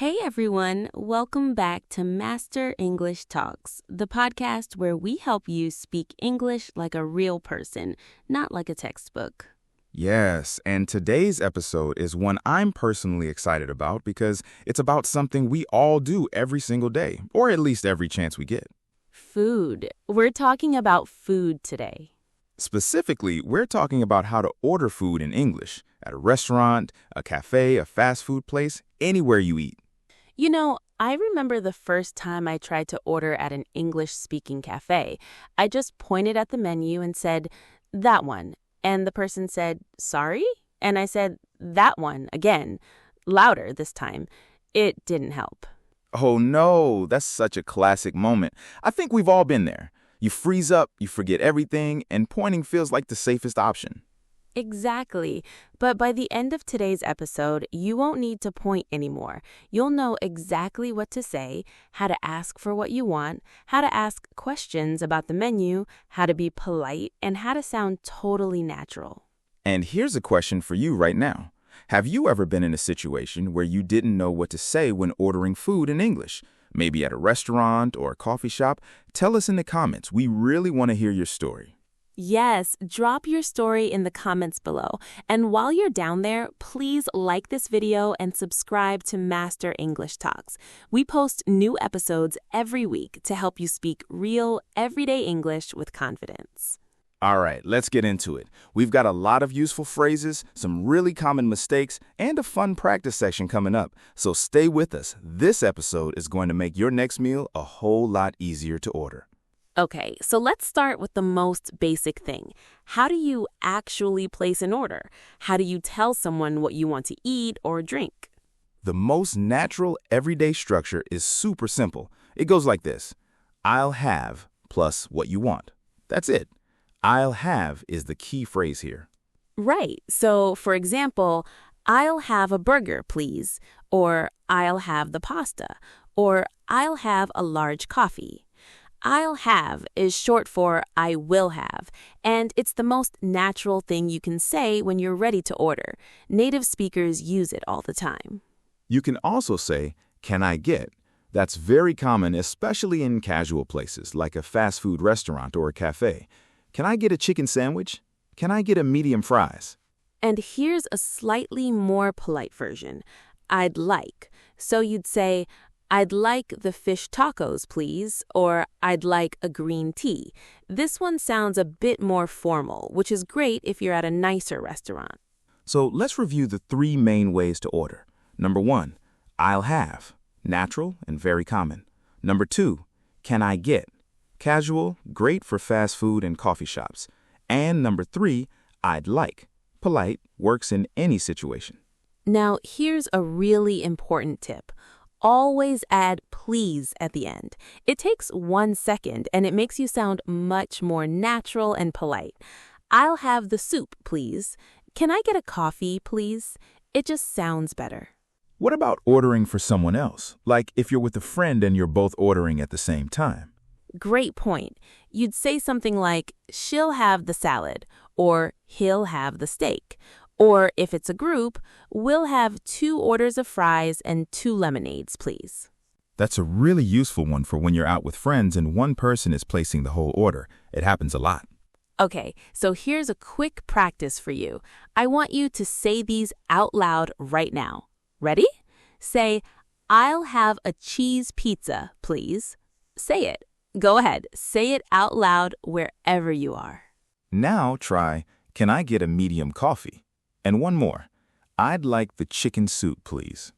Hey everyone, welcome back to Master English Talks, the podcast where we help you speak English like a real person, not like a textbook. Yes, and today's episode is one I'm personally excited about because it's about something we all do every single day, or at least every chance we get. Food. We're talking about food today. Specifically, we're talking about how to order food in English at a restaurant, a cafe, a fast food place, anywhere you eat. You know, I remember the first time I tried to order at an English-speaking cafe. I just pointed at the menu and said, "That one." And the person said, "Sorry?" And I said, "That one," again, louder this time. It didn't help. Oh no, that's such a classic moment. I think we've all been there. You freeze up, you forget everything, and pointing feels like the safest option. Exactly. But by the end of today's episode, you won't need to point anymore. You'll know exactly what to say, how to ask for what you want, how to ask questions about the menu, how to be polite, and how to sound totally natural. And here's a question for you right now. Have you ever been in a situation where you didn't know what to say when ordering food in English? Maybe at a restaurant or a coffee shop? Tell us in the comments. We really want to hear your story. Yes, drop your story in the comments below. And while you're down there, please like this video and subscribe to Master English Talks. We post new episodes every week to help you speak real, everyday English with confidence. All right, let's get into it. We've got a lot of useful phrases, some really common mistakes, and a fun practice section coming up. So stay with us. This episode is going to make your next meal a whole lot easier to order. Okay, so let's start with the most basic thing. How do you actually place an order? How do you tell someone what you want to eat or drink? The most natural everyday structure is super simple. It goes like this. I'll have plus what you want. That's it. I'll have is the key phrase here. Right. So, for example, "I'll have a burger, please," or "I'll have the pasta," or "I'll have a large coffee." "I'll have" is short for "I will have," and it's the most natural thing you can say when you're ready to order. Native speakers use it all the time. You can also say, can I get? That's very common, especially in casual places like a fast food restaurant or a cafe. Can I get a chicken sandwich? Can I get a medium fries? And here's a slightly more polite version. "I'd like." So you'd say, "I'd like the fish tacos, please," or "I'd like a green tea." This one sounds a bit more formal, which is great if you're at a nicer restaurant. So let's review the three main ways to order. Number one, I'll have, natural and very common. Number two, can I get, casual, great for fast food and coffee shops. And number three, I'd like, polite, works in any situation. Now, here's a really important tip. Always add "please" at the end. It takes 1 second and it makes you sound much more natural and polite. "I'll have the soup, please." "Can I get a coffee, please?" It just sounds better. What about ordering for someone else? Like if you're with a friend and you're both ordering at the same time. Great point. You'd say something like, "She'll have the salad," or "He'll have the steak." Or if it's a group, "We'll have 2 orders of fries and 2 lemonades, please." That's a really useful one for when you're out with friends and one person is placing the whole order. It happens a lot. Okay, so here's a quick practice for you. I want you to say these out loud right now. Ready? Say, "I'll have a cheese pizza, please." Say it. Go ahead. Say it out loud wherever you are. Now try, can I get a medium coffee? And one more, I'd like the chicken soup, please.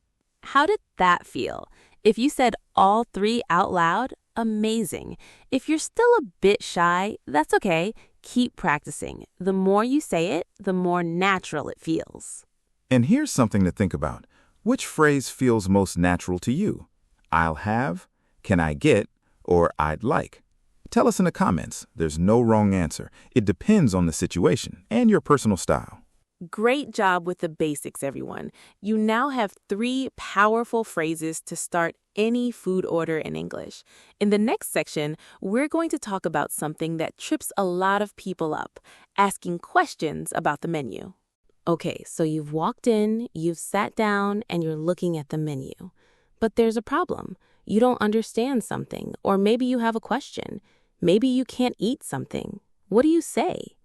How did that feel? If you said all 3 out loud, amazing. If you're still a bit shy, that's okay. Keep practicing. The more you say it, the more natural it feels. And here's something to think about. Which phrase feels most natural to you? I'll have, can I get, or I'd like? Tell us in the comments. There's no wrong answer. It depends on the situation and your personal style. Great job with the basics, everyone. You now have 3 powerful phrases to start any food order in English. In the next section, we're going to talk about something that trips a lot of people up, asking questions about the menu. Okay, so you've walked in, you've sat down, and you're looking at the menu. but there's a problem. You don't understand something, or maybe you have a question. Maybe you can't eat something. What do you say?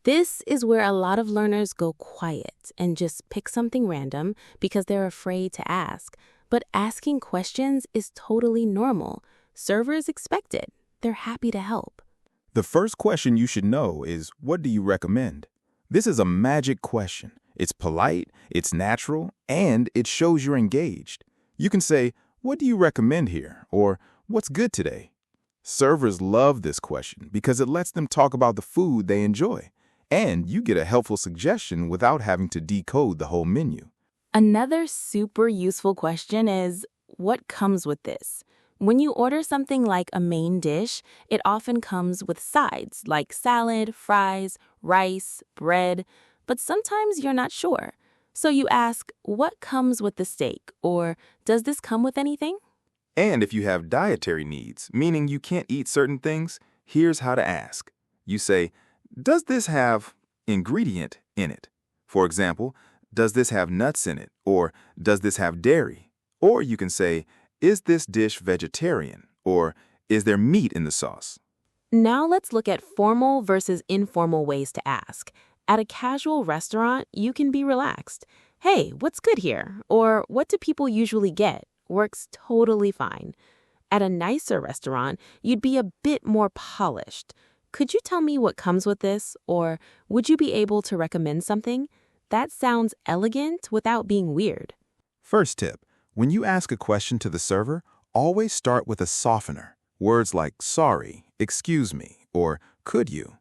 This is where a lot of learners go quiet and just pick something random because they're afraid to ask. But asking questions is totally normal. Servers expect it. They're happy to help. The first question you should know is, what do you recommend? This is a magic question. It's polite, it's natural, and it shows you're engaged. You can say, what do you recommend here? Or, what's good today? Servers love this question because it lets them talk about the food they enjoy. And you get a helpful suggestion without having to decode the whole menu. Another super useful question is, what comes with this? When you order something like a main dish, it often comes with sides like salad, fries, rice, bread, but sometimes you're not sure. So you ask, what comes with the steak? Or, does this come with anything? And if you have dietary needs, meaning you can't eat certain things, here's how to ask. You say, does this have ingredient in it? For example, does this have nuts in it? Or does this have dairy? Or you can say, is this dish vegetarian? Or is there meat in the sauce? Now let's look at formal versus informal ways to ask. At a casual restaurant, you can be relaxed. Hey, what's good here? Or what do people usually get? Works totally fine. At a nicer restaurant, you'd be a bit more polished. Could you tell me what comes with this? Or would you be able to recommend something? That sounds elegant without being weird. First tip, when you ask a question to the server, always start with a softener. Words like sorry, excuse me, or could you.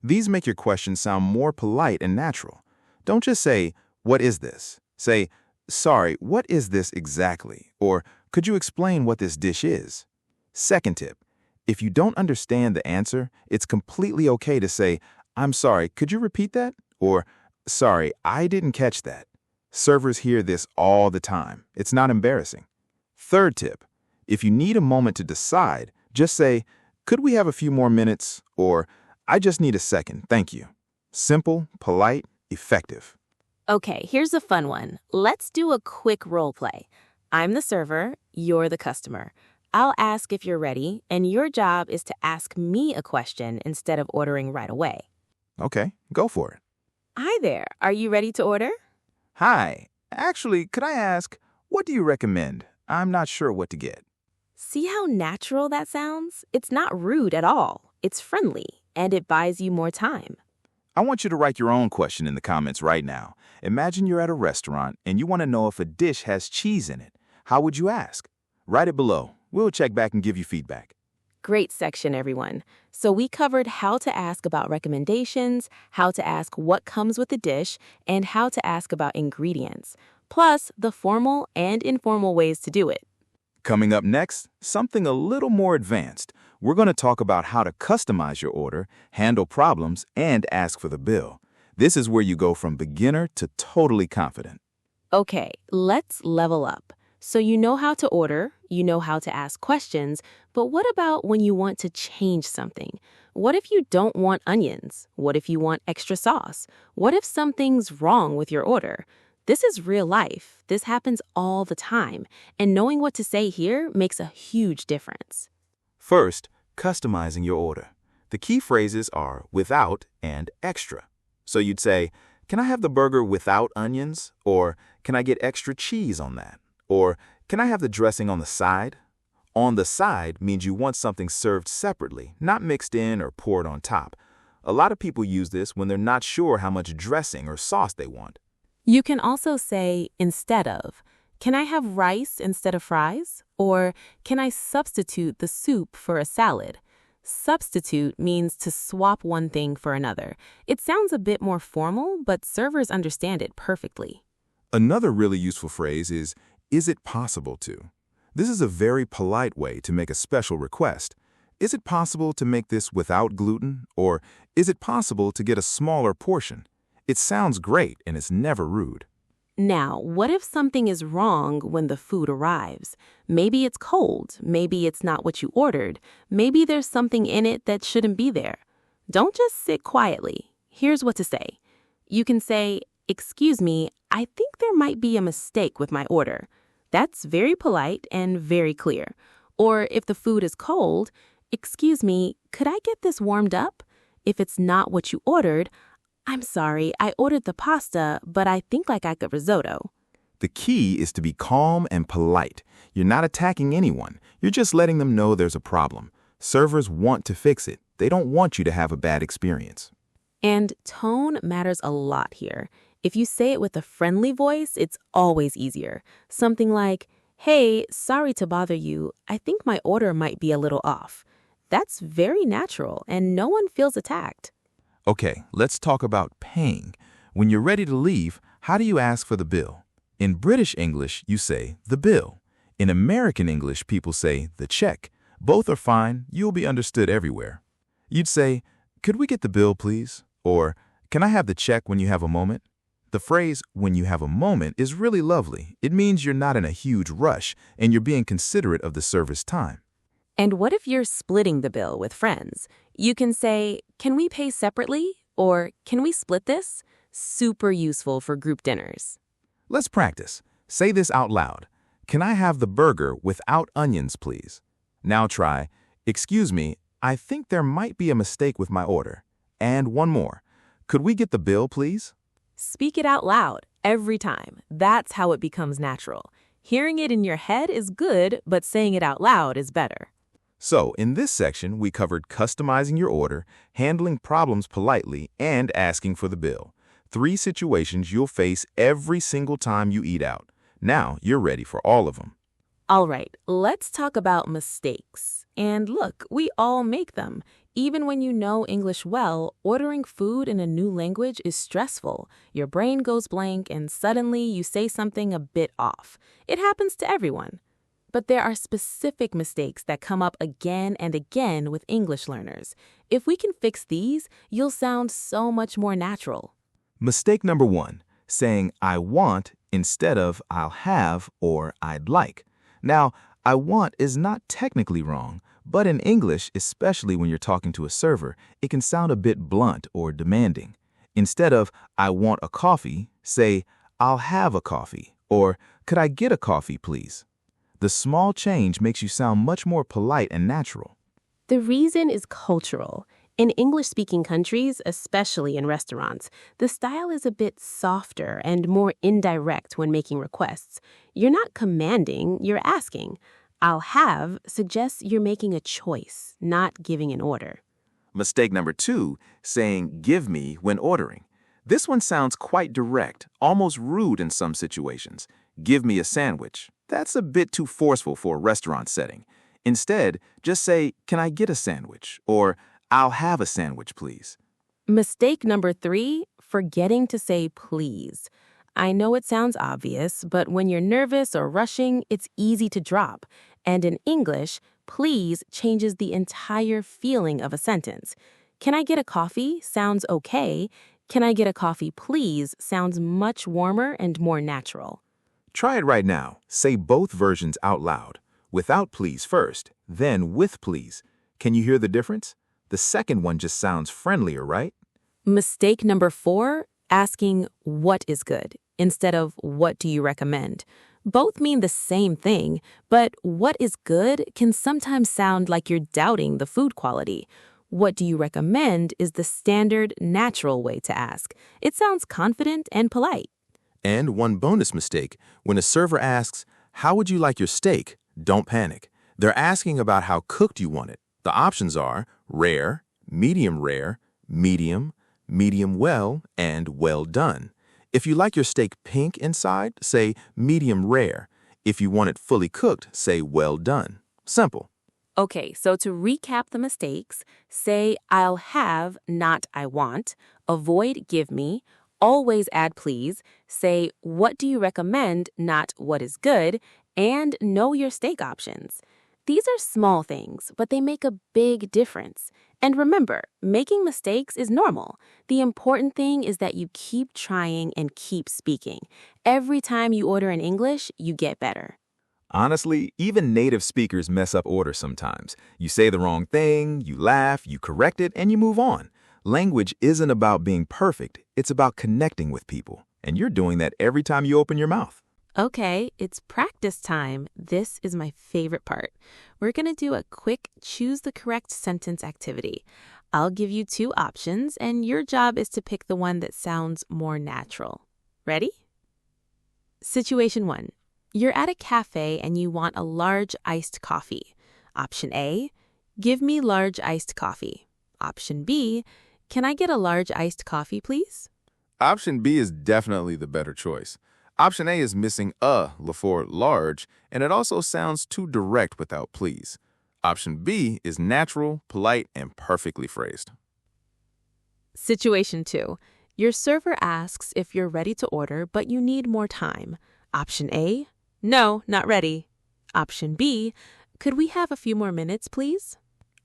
These make your question sound more polite and natural. Don't just say, what is this? Say, sorry, what is this exactly? Or could you explain what this dish is? Second tip, if you don't understand the answer, it's completely okay to say, I'm sorry, could you repeat that? Or, sorry, I didn't catch that. Servers hear this all the time. It's not embarrassing. Third tip, if you need a moment to decide, just say, could we have a few more minutes? Or, I just need a second, thank you. Simple, polite, effective. Okay, here's a fun one. Let's do a quick role play. I'm the server, you're the customer. I'll ask if you're ready, and your job is to ask me a question instead of ordering right away. Okay, go for it. Hi there, are you ready to order? Hi. Actually, could I ask, what do you recommend? I'm not sure what to get. See how natural that sounds? It's not rude at all. It's friendly, and it buys you more time. I want you to write your own question in the comments right now. Imagine you're at a restaurant and you want to know if a dish has cheese in it. How would you ask? Write it below. We'll check back and give you feedback. Great section, everyone. So we covered how to ask about recommendations, how to ask what comes with the dish, and how to ask about ingredients, plus the formal and informal ways to do it. Coming up next, something a little more advanced. We're going to talk about how to customize your order, handle problems, and ask for the bill. This is where you go from beginner to totally confident. Okay, let's level up. So you know how to order, you know how to ask questions, but what about when you want to change something? What if you don't want onions? What if you want extra sauce? What if something's wrong with your order? This is real life. This happens all the time, and knowing what to say here makes a huge difference. First, customizing your order. The key phrases are without and extra. So you'd say, can I have the burger without onions? Or can I get extra cheese on that? Or, can I have the dressing on the side? On the side means you want something served separately, not mixed in or poured on top. A lot of people use this when they're not sure how much dressing or sauce they want. You can also say instead of. Can I have rice instead of fries? Or can I substitute the soup for a salad? Substitute means to swap one thing for another. It sounds a bit more formal, but servers understand it perfectly. Another really useful phrase is it possible to? This is a very polite way to make a special request. Is it possible to make this without gluten? Or is it possible to get a smaller portion? It sounds great and it's never rude. Now, what if something is wrong when the food arrives? Maybe it's cold, maybe it's not what you ordered, maybe there's something in it that shouldn't be there. Don't just sit quietly. Here's what to say. You can say, excuse me, I think there might be a mistake with my order. That's very polite and very clear. Or if the food is cold, "Excuse me, could I get this warmed up?" If it's not what you ordered, "I'm sorry, I ordered the pasta, but I think I got risotto." The key is to be calm and polite. You're not attacking anyone. You're just letting them know there's a problem. Servers want to fix it. They don't want you to have a bad experience. And tone matters a lot here. If you say it with a friendly voice, it's always easier. Something like, "Hey, sorry to bother you. I think my order might be a little off." That's very natural, and no one feels attacked. Okay, let's talk about paying. When you're ready to leave, how do you ask for the bill? In British English, you say the bill. In American English, people say the check. Both are fine. You'll be understood everywhere. You'd say, "Could we get the bill, please?" Or, "Can I have the check when you have a moment?" The phrase, "when you have a moment," is really lovely. It means you're not in a huge rush and you're being considerate of the server's time. And what if you're splitting the bill with friends? You can say, "Can we pay separately?" Or, "Can we split this?" Super useful for group dinners. Let's practice. Say this out loud. "Can I have the burger without onions, please?" Now try, "Excuse me, I think there might be a mistake with my order." And one more. "Could we get the bill, please?" Speak it out loud every time. That's how it becomes natural. Hearing it in your head is good, but saying it out loud is better. So, in this section, we covered customizing your order, handling problems politely, and asking for the bill. 3 situations you'll face every single time you eat out. Now, you're ready for all of them. All right, let's talk about mistakes. And look, we all make them. Even when you know English well, ordering food in a new language is stressful. Your brain goes blank and suddenly you say something a bit off. It happens to everyone. But there are specific mistakes that come up again and again with English learners. If we can fix these, you'll sound so much more natural. Mistake number 1, saying "I want" instead of "I'll have" or "I'd like." Now, "I want" is not technically wrong, but in English, especially when you're talking to a server, it can sound a bit blunt or demanding. Instead of "I want a coffee," say "I'll have a coffee" or "Could I get a coffee, please?" The small change makes you sound much more polite and natural. The reason is cultural. In English-speaking countries, especially in restaurants, the style is a bit softer and more indirect when making requests. You're not commanding, you're asking. "I'll have" suggests you're making a choice, not giving an order. Mistake number 2, saying "give me" when ordering. This one sounds quite direct, almost rude in some situations. "Give me a sandwich." That's a bit too forceful for a restaurant setting. Instead, just say, "Can I get a sandwich?" Or "I'll have a sandwich, please." Mistake number 3, forgetting to say please. I know it sounds obvious, but when you're nervous or rushing, it's easy to drop. And in English, please changes the entire feeling of a sentence. "Can I get a coffee?" sounds okay. "Can I get a coffee, please?" sounds much warmer and more natural. Try it right now. Say both versions out loud. Without please first, then with please. Can you hear the difference? The second one just sounds friendlier, right? Mistake number 4, asking "what is good" instead of "what do you recommend?" Both mean the same thing, but "what is good" can sometimes sound like you're doubting the food quality. "What do you recommend" is the standard, natural way to ask. It sounds confident and polite. And one bonus mistake, when a server asks, "How would you like your steak?" don't panic. They're asking about how cooked you want it. The options are rare, medium, medium well, and well done. If you like your steak pink inside, say medium rare. If you want it fully cooked, say well done. Simple. Okay, so to recap the mistakes, say "I'll have," not "I want." Avoid "give me." Always add "please." Say "what do you recommend," not "what is good." And know your steak options. These are small things, but they make a big difference. And remember, making mistakes is normal. The important thing is that you keep trying and keep speaking. Every time you order in English, you get better. Honestly, even native speakers mess up orders sometimes. You say the wrong thing, you laugh, you correct it, and you move on. Language isn't about being perfect, it's about connecting with people. And you're doing that every time you open your mouth. Okay, it's practice time. This is my favorite part. We're going to do a quick choose the correct sentence activity. I'll give you two options, and your job is to pick the one that sounds more natural. Ready? Situation 1. You're at a cafe and you want a large iced coffee. Option A, give me large iced coffee. Option B, can I get a large iced coffee, please? Option B is definitely the better choice. Option A is missing for large, and it also sounds too direct without please. Option B is natural, polite, and perfectly phrased. Situation 2. Your server asks if you're ready to order, but you need more time. Option A, no, not ready. Option B, could we have a few more minutes, please?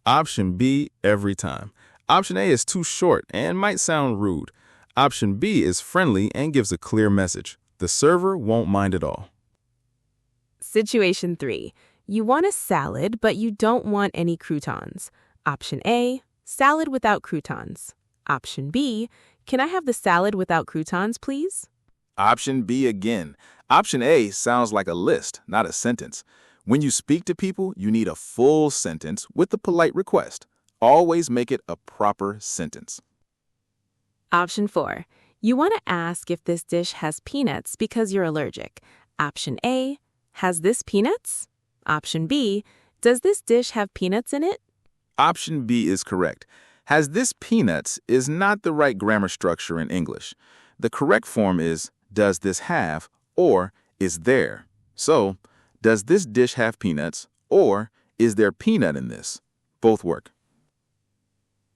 Option B every time. Option A is too short and might sound rude. Option B is friendly and gives a clear message. The server won't mind at all. Situation 3. You want a salad, but you don't want any croutons. Option A, salad without croutons. Option B, can I have the salad without croutons, please? Option B again. Option A sounds like a list, not a sentence. When you speak to people, you need a full sentence with a polite request. Always make it a proper sentence. Option 4. You want to ask if this dish has peanuts because you're allergic. Option A, has this peanuts? Option B, does this dish have peanuts in it? Option B is correct. Has this peanuts is not the right grammar structure in English. The correct form is does this have or is there. So, does this dish have peanuts or is there peanut in this? Both work.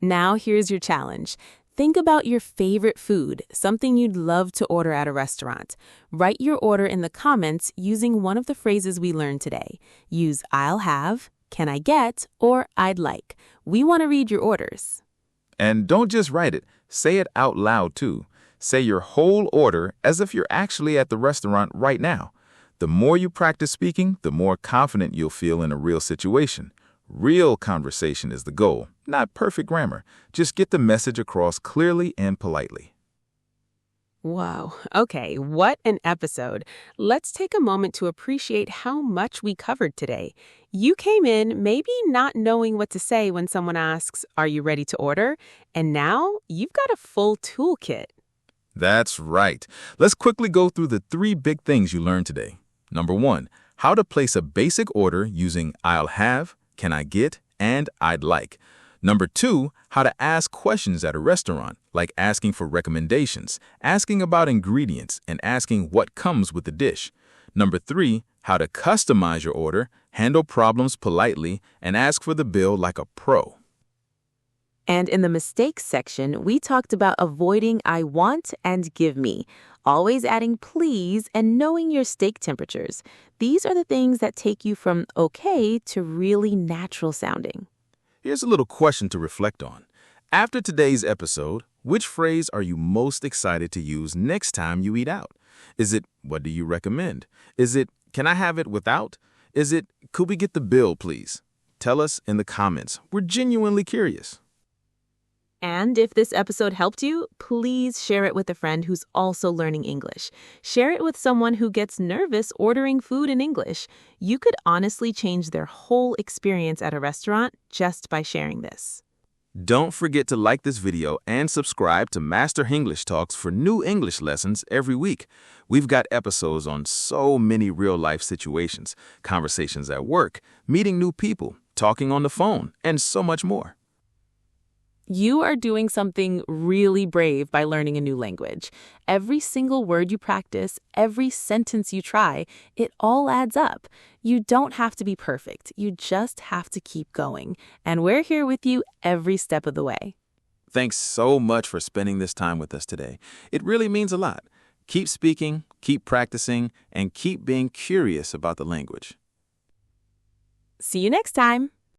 Now here's your challenge. Think about your favorite food, something you'd love to order at a restaurant. Write your order in the comments using one of the phrases we learned today. Use I'll have, can I get, or I'd like. We want to read your orders. And don't just write it, say it out loud too. Say your whole order as if you're actually at the restaurant right now. The more you practice speaking, the more confident you'll feel in a real situation. Real conversation is the goal, not perfect grammar. Just get the message across clearly and politely. Whoa, okay, what an episode. Let's take a moment to appreciate how much we covered today. You came in maybe not knowing what to say when someone asks, "Are you ready to order?" And now you've got a full toolkit. That's right. Let's quickly go through the 3 big things you learned today. Number 1, how to place a basic order using I'll have, can I get, and I'd like. Number 2, how to ask questions at a restaurant, like asking for recommendations, asking about ingredients, and asking what comes with the dish. Number 3, how to customize your order, handle problems politely, and ask for the bill like a pro. And in the mistakes section, we talked about avoiding I want and give me, always adding please and knowing your steak temperatures. These are the things that take you from okay to really natural sounding. Here's a little question to reflect on. After today's episode, which phrase are you most excited to use next time you eat out? Is it, what do you recommend? Is it, can I have it without? Is it, could we get the bill, please? Tell us in the comments. We're genuinely curious. And if this episode helped you, please share it with a friend who's also learning English. Share it with someone who gets nervous ordering food in English. You could honestly change their whole experience at a restaurant just by sharing this. Don't forget to like this video and subscribe to Master Hinglish Talks for new English lessons every week. We've got episodes on so many real-life situations, conversations at work, meeting new people, talking on the phone, and so much more. You are doing something really brave by learning a new language. Every single word you practice, every sentence you try, it all adds up. You don't have to be perfect. You just have to keep going. And we're here with you every step of the way. Thanks so much for spending this time with us today. It really means a lot. Keep speaking, keep practicing, and keep being curious about the language. See you next time.